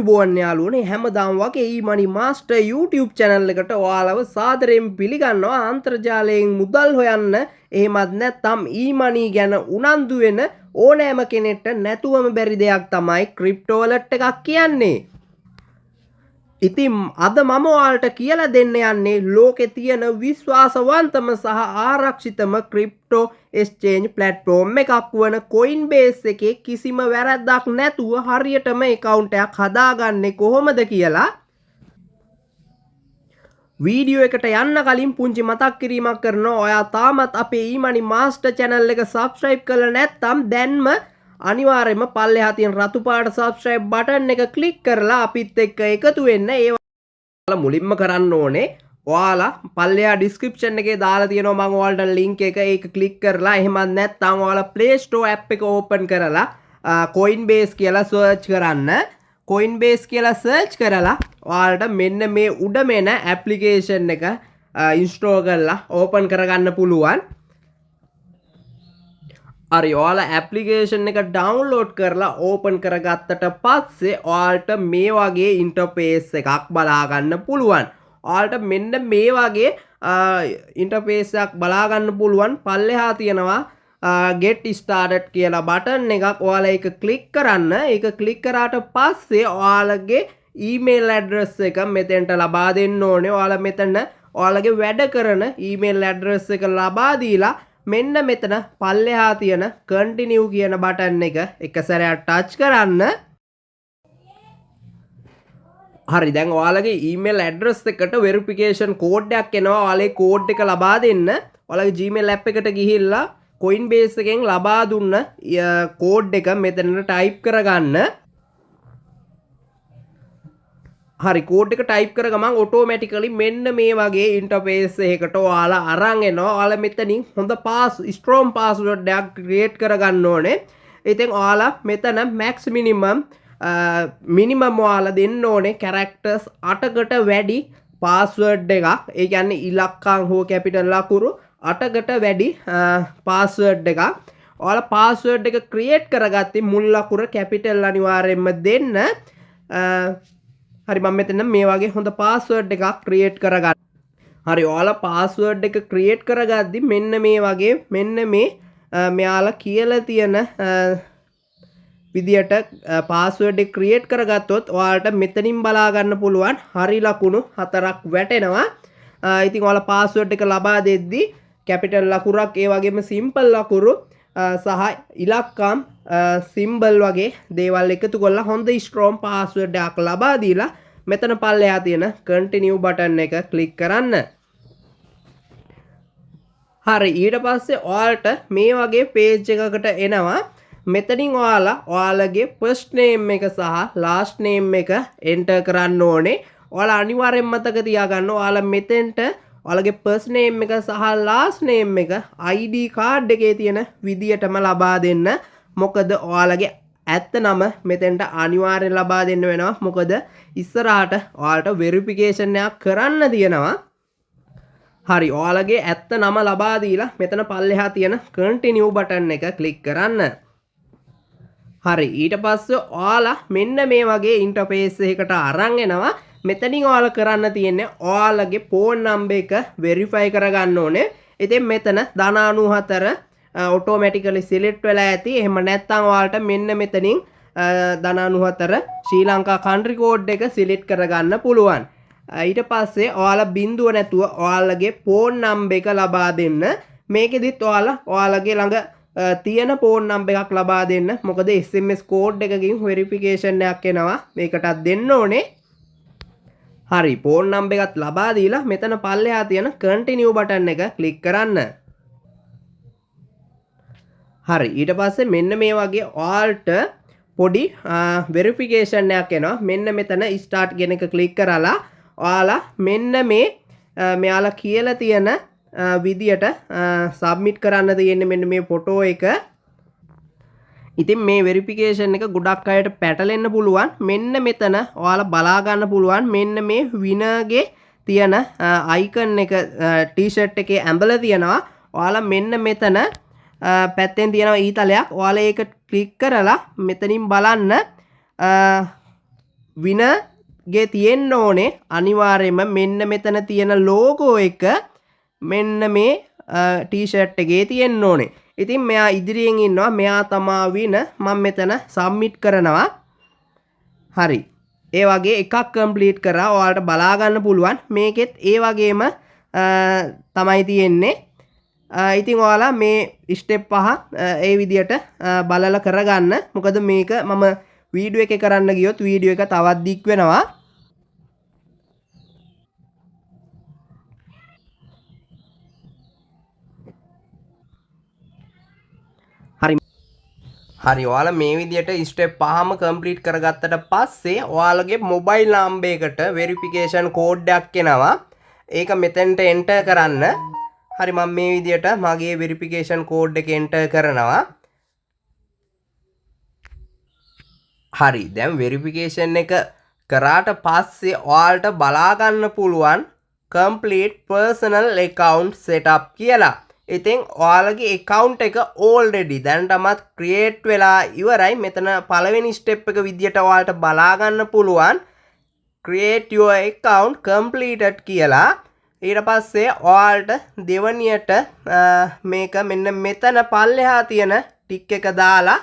බෝන්න යාළුවනේ හැමදාම වගේ e-money master YouTube channel එකට ඔයාලව සාදරයෙන් පිළිගන්නවා. අන්තර්ජාලයෙන් මුදල් හොයන්න එහෙමත් නැත්නම් e-money ගැන උනන්දු වෙන ඕනෑම කෙනෙක්ට නැතුවම බැරි දෙයක් තමයි crypto wallet එකක් කියන්නේ. ඉතින් අද මම ඔයාලට කියලා දෙන්න යන්නේ ලෝකේ තියෙන විශ්වාසවන්තම සහ ආරක්ෂිතම ක්‍රිප්ටෝ එක්ස්චේන්ජ් ප්ලැට්ෆෝම් එකක් වන Coinbase එකේ කිසිම වැරද්දක් නැතුව හරියටම account එකක් හදාගන්නේ කොහොමද කියලා වීඩියෝ එකට යන්න කලින් පුංචි මතක් කිරීමක් කරනවා. ඔයා තාමත් අපේ e-money master channel එක subscribe කරලා නැත්නම් දැන්ම අනිවාර්යයෙන්ම පල්ලෙහා තියෙන රතු පාට subscribe button එක click කරලා අපිත් එක්ක එකතු වෙන්න. ඒ ඔයාලා මුලින්ම කරන්න ඕනේ ඔයාලා පල්ලෙහා description එකේ දාලා තියෙනවා මම ඔයාලට link එක ඒක click කරලා එහෙමත් නැත්නම් ඔයාලා Play Store app එක open කරලා Coinbase කියලා search කරන්න. Coinbase කියලා search කරලා ඔයාලට මෙන්න මේ උඩ මෙන application එක install කරලා open කරගන්න පුළුවන්. හරි ඔයාලා ඇප්ලිකේෂන් එක ඩවුන්ලෝඩ් කරලා ඕපන් කරගත්තට පස්සේ ඔයාලට මේ වගේ ඉන්ටර්ෆේස් එකක් බලා ගන්න පුළුවන්. ඔයාලට මෙන්න මේ වගේ ඉන්ටර්ෆේස් එකක් බලා ගන්න පුළුවන්. පල්ලෙහා තියෙනවා get started කියලා බටන් එකක්. ඔයාලා ඒක ක්ලික් කරන්න. ඒක ක්ලික් කරාට පස්සේ ඔයාලගේ ඊමේල් ඇඩ්‍රස් එක මෙතෙන්ට ලබා දෙන්න ඕනේ. ඔයාලා මෙතන ඔයාලගේ වැඩ කරන ඊමේල් ඇඩ්‍රස් එක ලබා දීලා මෙන්න මෙතන පල්ලෙහා තියෙන continue කියන බටන් එක සැරයක් ටච් කරන්න. හරි දැන් ඔයාලගේ email address එකට verification code එකක් එනවා. ඔයාලේ code එක ලබා දෙන්න. ඔයාලගේ Gmail app එකට ගිහිල්ලා Coinbase එකෙන් ලබා දුන්න code එක මෙතනට type කරගන්න. හරි කෝඩ් එක ටයිප් කර ගමන් ඔටෝමැටිකලි මෙන්න මේ වගේ ඉන්ටර්ෆේස් එකකට ඔයාලා අරන් එනවා. ඔයාලා මෙතනින් හොඳ ස්ට්‍රෝං පාස්වර්ඩ් එකක් ක්‍රියේට් කරගන්න ඕනේ. ඉතින් ඔයාලා මෙතන max minimum ඔයාලා දෙන්න ඕනේ කැරක්ටර්ස් 8කට වැඩි පාස්වර්ඩ් එකක්. ඒ කියන්නේ ඉලක්කම් හෝ කැපිටල් අකුරු 8කට වැඩි පාස්වර්ඩ් එකක්. ඔයාලා පාස්වර්ඩ් එක ක්‍රියේට් කරගත්තේ මුල් අකුර කැපිටල් අනිවාර්යයෙන්ම දෙන්න. හරි මම මෙතන මේ වගේ හොඳ පාස්වර්ඩ් එකක් ක්‍රියේට් කරගන්න. හරි ඔයාලා පාස්වර්ඩ් එක ක්‍රියේට් කරගද්දි මෙන්න මේ වගේ මෙන්න මේ මෙයාලා කියලා තියෙන විදියට පාස්වර්ඩ් එක ක්‍රියේට් කරගත්තොත් ඔයාලට මෙතනින් බලා ගන්න පුළුවන් හරි ලකුණු 4ක් වැටෙනවා. ඉතින් ඔයාලා පාස්වර්ඩ් එක ලබා දෙද්දි කැපිටල් ලකුරක් ඒ වගේම සිම්පල් ලකුරු සහ ඉලක්කම් සිම්බල් වගේ දේවල් එකතු කරලා හොඳ ස්ට්‍රෝං පාස්වර්ඩ් එකක් ලබා දීලා මෙතන පල්ලෙහා තියෙන continue බටන් එක ක්ලික් කරන්න. හරි ඊට පස්සේ ඔයාලට මේ වගේ page එකකට එනවා. මෙතනින් ඔයාලා ඔයාලගේ first name එක සහ last name එක enter කරන්න ඕනේ. ඔයාලා අනිවාර්යෙන් මතක තියාගන්න ඔයාලා මෙතෙන්ට ඔයාලගේ first name එක සහ last name එක ID card එකේ තියෙන විදියටම ලබා දෙන්න. මොකද ඔයාලගේ ඇත්ත නම මෙතෙන්ට අනිවාර්යෙන් ලබා දෙන්න වෙනවා. මොකද ඉස්සරහට ඔයාලට වෙරිෆිකේෂන් එකක් කරන්න තියෙනවා. හරි ඔයාලගේ ඇත්ත නම ලබා දීලා මෙතන පල්ලෙහා තියෙන continue බටන් එක ක්ලික් කරන්න. හරි ඊට පස්සේ ඔයාලා මෙන්න මේ වගේ ඉන්ටර්ෆේස් එකකට අරන් එනවා. මෙතනින් ඔයාලා කරන්න තියෙන්නේ ඔයාලගේ ෆෝන් නම්බර් එක වෙරිෆයි කරගන්න ඕනේ. ඉතින් මෙතන ධන 94 automatically select වෙලා ඇති. එහෙම නැත්නම් ඔයාලට මෙන්න මෙතනින් ධන 94 ශ්‍රී ලංකා country code එක select කරගන්න පුළුවන්. ඊට පස්සේ ඔයාලා බිඳුව නැතුව ඔයාලගේ ෆෝන් නම්බර් එක ලබා දෙන්න. මේකෙදිත් ඔයාලා ඔයාලගේ ළඟ තියෙන ෆෝන් නම්බර් එකක් ලබා දෙන්න. මොකද SMS code එකකින් verification එකක් එනවා. මේකටත් දෙන්න ඕනේ. හරි ෆෝන් නම්බර් එකත් ලබා දීලා මෙතන පල්ලෙහා තියෙන continue බටන් එක ක්ලික් කරන්න. හරි ඊට පස්සේ මෙන්න මේ වගේ ඔයාලට පොඩි වෙරිෆිකේෂන් එකක් එනවා. මෙන්න මෙතන start කියන එක ක්ලික් කරලා ඔයාලා මෙන්න මේ මෙයාලා කියලා තියෙන විදියට සබ්මිට් කරන්න තියෙන්නේ මෙන්න මේ ෆොටෝ එක. ඉතින් මේ වෙරිෆිකේෂන් එක ගොඩක් අයට පැටලෙන්න පුළුවන්. මෙන්න මෙතන ඔයාලා බලා ගන්න පුළුවන් මෙන්න මේ විනර්ගේ තියෙන අයිකන් එක ටී-ෂර්ට් එකේ ඇඹලා තියෙනවා. ඔයාලා මෙන්න මෙතන පැත්තෙන් තියෙනවා ඊතලයක්. ඔයාලා ඒක ක්ලික් කරලා මෙතනින් බලන්න විනර්ගේ තියෙන්න ඕනේ අනිවාර්යයෙන්ම මෙන්න මෙතන තියෙන ලෝගෝ එක මෙන්න මේ ටී-ෂර්ට් එකේ තියෙන්න ඕනේ. ඉතින් මෙයා ඉදිරියෙන් ඉන්නවා. මෙයා තමා වින. මම මෙතන සබ්මිට් කරනවා. හරි. ඒ වගේ එකක් කම්ප්ලීට් කරා. ඔයාලට බලා ගන්න පුළුවන්. මේකෙත් ඒ වගේම තමයි තියෙන්නේ. ඉතින් ඔයාලා මේ ස්ටෙප් පහ ඒ විදියට බලලා කරගන්න. මොකද මේක මම වීඩියෝ එකේ කරන්න ගියොත් වීඩියෝ එක තවත් දික් වෙනවා. හරි ඔයාලා මේ විදියට ස්ටෙප් පහම කම්ප්ලීට් කරගත්තට පස්සේ ඔයාලගේ මොබයිල් නම්බරයකට වෙරිෆිකේෂන් කෝඩ් එකක් එනවා. ඒක මෙතෙන්ට එන්ටර් කරන්න. හරි මම මේ විදියට මගේ වෙරිෆිකේෂන් කෝඩ් එක එන්ටර් කරනවා. හරි දැන් වෙරිෆිකේෂන් එක කරාට පස්සේ ඔයාලට බලා ගන්න පුළුවන් complete personal account setup කියලා. ඉතින් ඔයාලගේ account එක already දැනටමත් create වෙලා ඉවරයි. මෙතන පළවෙනි step එක විදියට ඔයාලට බලා ගන්න පුළුවන් create your account completed කියලා. ඊට පස්සේ ඔයාලට දෙවනියට මේක මෙන්න මෙතන පල්ලෙහා තියෙන ටික් එක දාලා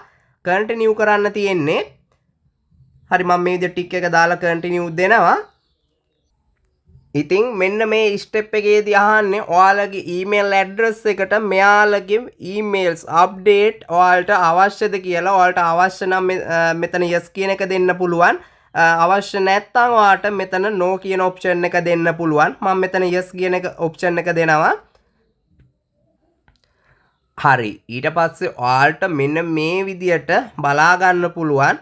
continue කරන්න තියෙන්නේ. හරි මම මේ විදිහට ටික් එක දාලා continue දෙනවා. ඉතින් මෙන්න මේ ස්ටෙප් එකේදී අහන්නේ ඔයාලගේ ඊමේල් ඇඩ්‍රස් එකට මෙයාලගේ ඊමේල්ස් අප්ඩේට් ඔයාලට අවශ්‍යද කියලා. ඔයාලට අවශ්‍ය නම් මෙතන yes කියන එක දෙන්න පුළුවන්. අවශ්‍ය නැත්නම් ඔයාලට මෙතන no කියන ඔප්ෂන් එක දෙන්න පුළුවන්. මම මෙතන yes කියන එක ඔප්ෂන් එක දෙනවා. හරි ඊට පස්සේ ඔයාලට මෙන්න මේ විදියට බලා ගන්න පුළුවන්.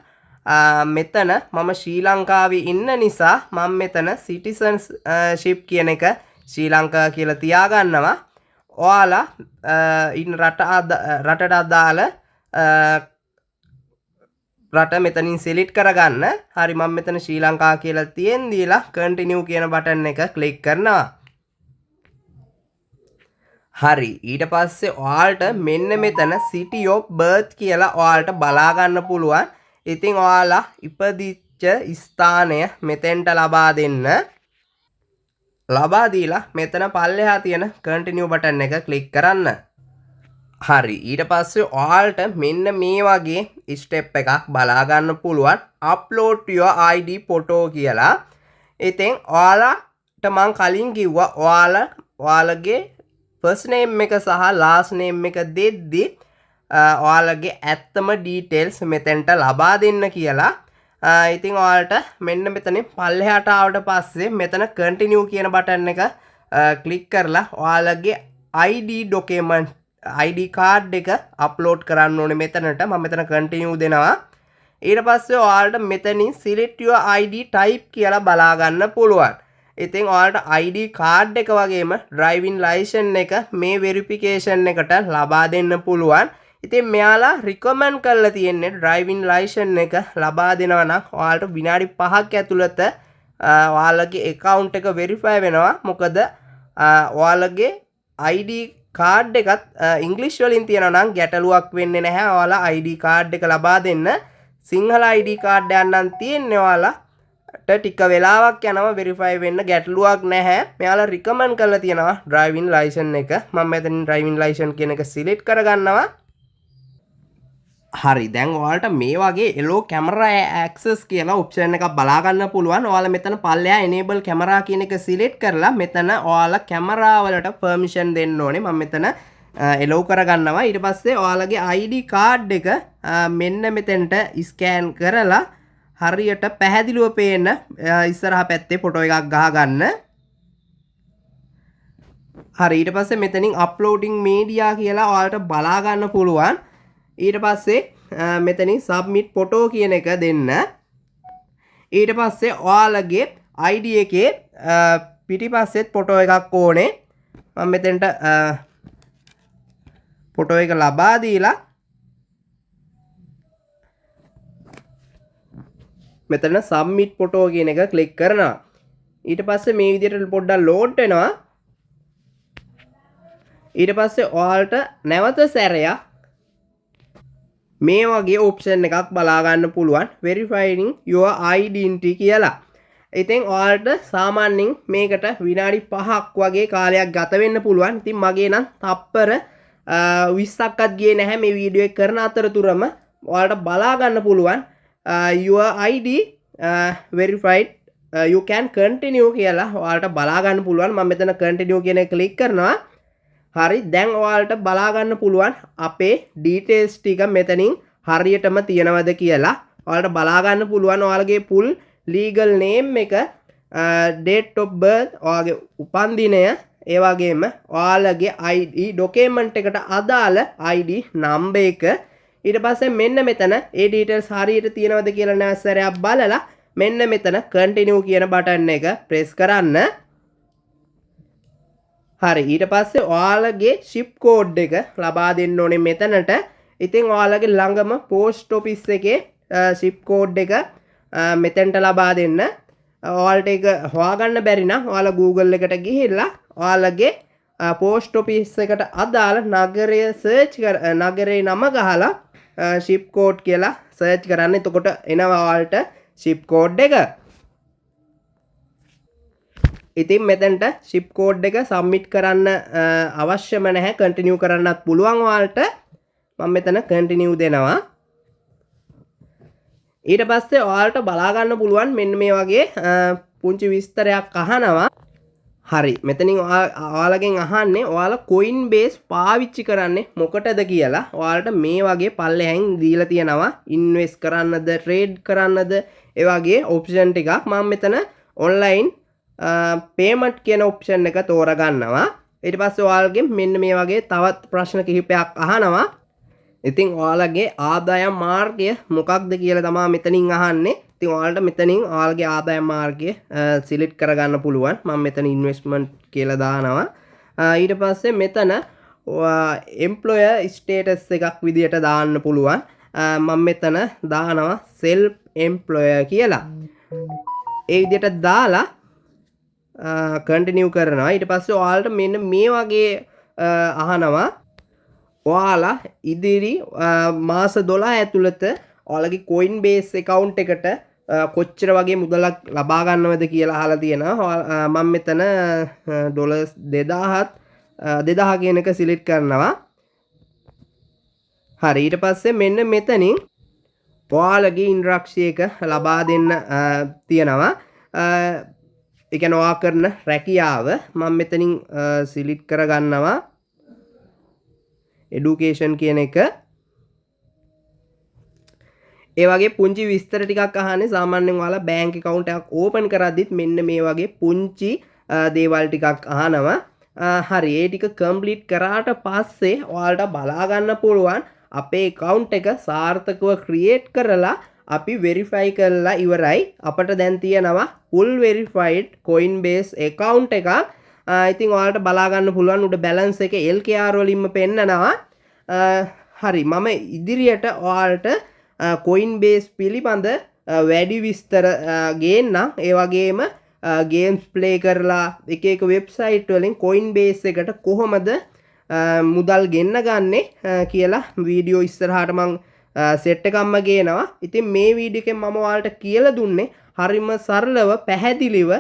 මෙතන මම ශ්‍රී ලංකාවේ ඉන්න නිසා මම මෙතන සිටිසන්ෂිප් කියන එක ශ්‍රී ලංකා කියලා තියාගන්නවා. ඔයාලා ඉන්න රටට අදාළ රට මෙතනින් සිලෙක්ට් කරගන්න. හරි මම මෙතන ශ්‍රී ලංකා කියලා තියෙන් දීලා කන්ටිනියු කියන බටන් එක ක්ලික් කරනවා. හරි ඊට පස්සේ ඔයාලට මෙන්න මෙතන city of birth කියලා ඔයාලට බලා ගන්න පුළුවන්. ඉතින් ඔයාලා ඉපදිච්ච ස්ථානය මෙතෙන්ට ලබා දෙන්න. ලබා දීලා මෙතන පල්ලෙහා තියෙන continue බටන් එක ක්ලික් කරන්න. හරි ඊට පස්සේ ඔයාලට මෙන්න මේ වගේ ස්ටෙප් එකක් බලා ගන්න පුළුවන් upload your ID photo කියලා. ඉතින් ඔයාලට මං කලින් කිව්වා ඔයාලගේ first name එක සහ last name එක දෙද්දි ඔයාලගේ ඇත්තම ඩීටේල්ස් මෙතෙන්ට ලබා දෙන්න කියලා. ඉතින් ඔයාලට මෙන්න මෙතනින් පල්ලෙහාට ආවට පස්සේ මෙතන continue කියන බටන් එක ක්ලික් කරලා ඔයාලගේ ID document ID card එක අප්ලෝඩ් කරන්න ඕනේ මෙතනට. මම මෙතන continue දෙනවා. ඊට පස්සේ ඔයාලට මෙතනින් select your ID type කියලා බලා ගන්න පුළුවන්. ඉතින් ඔයාලට ID card එක වගේම driving license එක මේ verification එකට ලබා දෙන්න පුළුවන්. ඉතින් මෙයාලා recommend කරලා තියෙන්නේ driving license එක ලබා දෙනවා නම් ඔයාලට විනාඩි 5ක් ඇතුළත ඔයාලගේ account එක verify වෙනවා. මොකද ඔයාලගේ ID card එකත් English වලින් තියෙනවා නම් ගැටලුවක් වෙන්නේ නැහැ. ඔයාලා ID card එක ලබා දෙන්න. සිංහල ID card එකක් නම් තියෙන්නේ ඔයාලාට ටික වෙලාවක් යනවා verify වෙන්න. ගැටලුවක් නැහැ. මෙයාලා recommend කරලා තියෙනවා driving license එක. මම මෙතනින් driving license කියන එක select කරගන්නවා. හරි දැන් ඔයාලට මේ වගේ එලෝ කැමරා ඇක්සස් කියලා ඔප්ෂන් එකක් බලා ගන්න පුළුවන්. ඔයාලා මෙතන පල්ලෙහා enable camera කියන එක select කරලා මෙතන ඔයාලා කැමරා වලට permission දෙන්න ඕනේ. මම මෙතන allow කරගන්නවා. ඊට පස්සේ ඔයාලගේ ID card එක මෙන්න මෙතෙන්ට scan කරලා හරියට පැහැදිලිව පේන ඉස්සරහා පැත්තේ ෆොටෝ එකක් ගහ ගන්න. හරි ඊට පස්සේ මෙතනින් uploading media කියලා ඔයාලට බලා ගන්න පුළුවන්. ඊට පස්සේ මෙතනින් submit photo කියන එක දෙන්න. ඊට පස්සේ ඔයාලගේ ID එකේ පිටිපස්සෙත් ෆොටෝ එකක් ඕනේ. මම මෙතෙන්ට ෆොටෝ එක ලබා දීලා මෙතන submit photo කියන එක ක්ලික් කරනවා. ඊට පස්සේ මේ විදිහට පොඩ්ඩක් load වෙනවා. ඊට පස්සේ ඔයාලට නැවත සැරයක් මේ වගේ ඔප්ෂන් එකක් බලා ගන්න පුළුවන් verifying your identity කියලා. ඉතින් ඔයාලට සාමාන්‍යයෙන් මේකට විනාඩි 5ක් වගේ කාලයක් ගත වෙන්න පුළුවන්. ඉතින් මගේ නම් තප්පර 20ක්වත් ගියේ නැහැ මේ වීඩියෝ එක කරන අතරතුරම ඔයාලට බලා ගන්න පුළුවන් your ID verified you can continue කියලා ඔයාලට බලා ගන්න පුළුවන්. මම මෙතන continue කියන එක ක්ලික් කරනවා. හරි දැන් ඔයාලට බලා ගන්න පුළුවන් අපේ details ටික මෙතනින් හරියටම තියනවද කියලා. ඔයාලට බලා ගන්න පුළුවන් ඔයාලගේ full legal name එක date of birth ඔයාගේ උපන්දිනය ඒ වගේම ඔයාලගේ ID document එකට අදාළ ID number එක ඊට පස්සේ මෙන්න මෙතන ඒ details හරියට තියනවද කියලා නැවසරයක් බලලා මෙන්න මෙතන continue කියන බටන් එක press කරන්න. හරි ඊට පස්සේ ඔයාලගේ ship code එක ලබා දෙන්න ඕනේ මෙතනට. ඉතින් ඔයාලගේ ළඟම post office එකේ ship code එක මෙතෙන්ට ලබා දෙන්න. ඔයාලට ඒක හොයාගන්න බැරි නම් ඔයාලා Google එකට ගිහිල්ලා ඔයාලගේ post office එකට අදාළ නගරය search නගරේ නම ගහලා ship code කියලා search කරන්න. එතකොට එනවා ඔයාලට ship code එක. ඉතින් මෙතෙන්ට ship code එක submit කරන්න අවශ්‍යම නැහැ. continue කරන්නත් පුළුවන් ඔයාලට. මම මෙතන continue දෙනවා. ඊට පස්සේ ඔයාලට බලා ගන්න පුළුවන් මෙන්න මේ වගේ පුංචි විස්තරයක් අහනවා. හරි මෙතනින් ඔයාලගෙන් අහන්නේ ඔයාලා Coinbase පාවිච්චි කරන්නේ මොකටද කියලා. ඔයාලට මේ වගේ පල්ලෙහෙන් දීලා තියෙනවා ඉන්වෙස්ට් කරන්නද ට්‍රේඩ් කරන්නද ඒ වගේ ඔප්ෂන් ටිකක්. මම මෙතන online payment කියන ඔප්ෂන් එක තෝරගන්නවා. ඊට පස්සේ ඔයාලගෙන් මෙන්න මේ වගේ තවත් ප්‍රශ්න කිහිපයක් අහනවා. ඉතින් ඔයාලගේ ආදායම් මාර්ගය මොකක්ද කියලා තමයි මෙතනින් අහන්නේ. ඉතින් ඔයාලට මෙතනින් ඔයාලගේ ආදායම් මාර්ගය සිලෙක්ට් කරගන්න පුළුවන්. මම මෙතන ඉන්වෙස්ට්මන්ට් කියලා දානවා. ඊට පස්සේ මෙතන employer status එකක් විදියට දාන්න පුළුවන්. මම මෙතන දානවා self employer කියලා. ඒ විදියට දාලා continue කරනවා. ඊට පස්සේ ඔයාලට මෙන්න මේ වගේ අහනවා ඔයාලා ඉදිරි මාස 12 ඇතුළත ඔයාලගේ Coinbase account එකට කොච්චර වගේ මුදලක් ලබා ගන්නවද කියලා අහලා තියෙනවා. මම මෙතන $2000 කියන එක සිලෙක්ට් කරනවා. හරි ඊට පස්සේ මෙන්න මෙතනින් ඔයාලගේ ඉන්ස්ට්‍රක්ෂන් එක ලබා දෙන්න තියෙනවා. ඒ කියන්නේ ඔයා කරන රැකියාව මම මෙතනින් සිලෙක්ට් කරගන්නවා. education කියන එක. ඒ වගේ පුංචි විස්තර ටිකක් අහන්නේ. සාමාන්‍යයෙන් ඔයාලා bank account එකක් open කරද්දිත් මෙන්න මේ වගේ පුංචි දේවල් ටිකක් අහනවා. හරි ඒ ටික complete කරාට පස්සේ ඔයාලට බලා ගන්න පුළුවන් අපේ account එක සාර්ථකව create කරලා අපි verify කරලා ඉවරයි. අපට දැන් තියෙනවා full verified Coinbase account එකක්. ඉතින් ඔයාලට බලා ගන්න පුළුවන් උඩ balance එක LKR වලින්ම පෙන්නනවා. හරි මම ඉදිරියට ඔයාලට Coinbase පිළිබඳ වැඩි විස්තර ගේන්නම්. ඒ වගේම games play කරලා එක එක website වලින් Coinbase එකට කොහොමද මුදල් ගෙන්න ගන්නේ කියලා වීඩියෝ ඉස්සරහට මම සෙට් එකක්ම ගේනවා. ඉතින් මේ වීඩියෝ එකෙන් මම ඔයාලට කියලා දුන්නේ හරිම සරලව පැහැදිලිව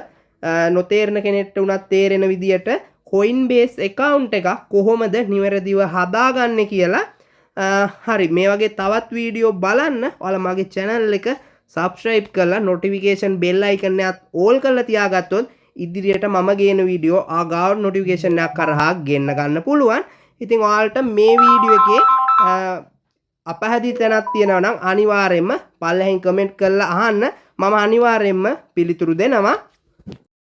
නොතේරෙන කෙනෙක්ට උනත් තේරෙන විදියට Coinbase account එක කොහොමද නිවැරදිව හදාගන්නේ කියලා. හරි මේ වගේ තවත් වීඩියෝ බලන්න ඔයාලා මගේ channel එක subscribe කරලා notification bell icon එකත් all කරලා තියාගත්තොත් ඉදිරියට මම ගේන වීඩියෝ ආගාව notification එකක් කරහා ගෙන්න ගන්න පුළුවන්. ඉතින් ඔයාලට මේ වීඩියෝ එකේ අපහැදිලි තැනක් තියෙනවා නම් අනිවාර්යයෙන්ම පල්ලෙහින් කමෙන්ට් කරලා අහන්න. මම අනිවාර්යයෙන්ම පිළිතුරු දෙනවා.